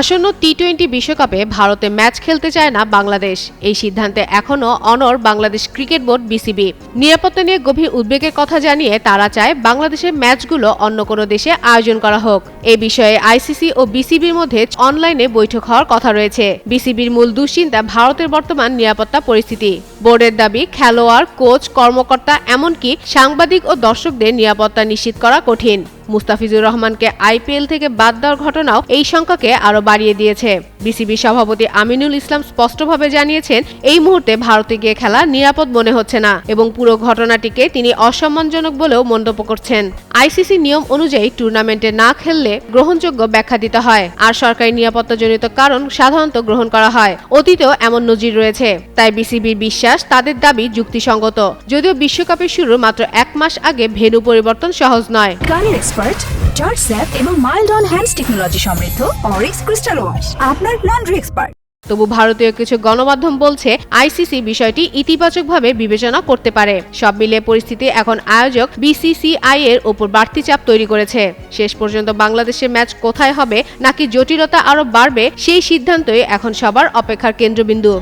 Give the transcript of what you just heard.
আসন্ন টি-20 বিশ্বকাপে ভারতে ম্যাচ খেলতে চায় না বাংলাদেশ। এই সিদ্ধান্তে এখনও অনড় বাংলাদেশ ক্রিকেট বোর্ড বিসিবি। নিরাপত্তা নিয়ে গভীর উদ্বেগের কথা জানিয়ে তারা চায় বাংলাদেশের ম্যাচগুলো অন্য কোনো দেশে আয়োজন করা হোক। এ বিষয়ে আইসিসি ও বিসিবির মধ্যে অনলাইনে বৈঠক হওয়ার কথা রয়েছে। বিসিবির মূল দুশ্চিন্তা ভারতের বর্তমান নিরাপত্তা পরিস্থিতি। বোর্ডের দাবি, খেলোয়াড়, কোচ, কর্মকর্তা এমনকি সাংবাদিক ও দর্শকদের নিরাপত্তা নিশ্চিত করা কঠিন। মুস্তাফিজুর রহমানকে আইপিএল থেকে বাদ দেওয়ার ঘটনাও এই সংখ্যাকে আরও বাড়িয়ে দিয়েছে। বিসিবি সভাপতি আমিনুল ইসলাম স্পষ্টভাবে জানিয়েছেন, এই মুহূর্তে ভারতে গিয়ে খেলা নিরাপদ মনে হচ্ছে না এবং পুরো ঘটনাটিকে তিনি অসম্মানজনক বলেও মন্তব্য করছেন। আইসিসি নিয়ম অনুযায়ী টুর্নামেন্টে না খেললে গ্রহণযোগ্য ব্যাখ্যা দিতে হয়, আর সরকারি নিরাপত্তাজনিত কারণ সাধারণত গ্রহণ করা হয়। অতীতেও এমন নজির রয়েছে। তাই বিসিবির বিশ্বাস, তাদের দাবি যুক্তিসঙ্গত। যদিও বিশ্বকাপের শুরুর মাত্র 1 মাস আগে ভেন্যু পরিবর্তন সহজ নয়। জর্জ স্যাপ এবং মাইল্ড অন হ্যান্ডস টেকনোলজি সমৃদ্ধ অরিক্স ক্রিস্টাল ওয়াশ আপনার লন্ড্রি এক্সপার্ট। তবু ভারতীয় কিছু গণমাধ্যম বলছে, আইসিসি বিষয়টি ইতিবাচকভাবে বিবেচনা করতে পারে। সব মিলিয়ে পরিস্থিতি এখন আয়োজক বিসিসিআই এর উপর বাড়তি চাপ তৈরি করেছে। শেষ পর্যন্ত বাংলাদেশের ম্যাচ কোথায় হবে নাকি জটিলতা আরো বাড়বে, সেই সিদ্ধান্তই এখন সবার অপেক্ষার কেন্দ্রবিন্দু।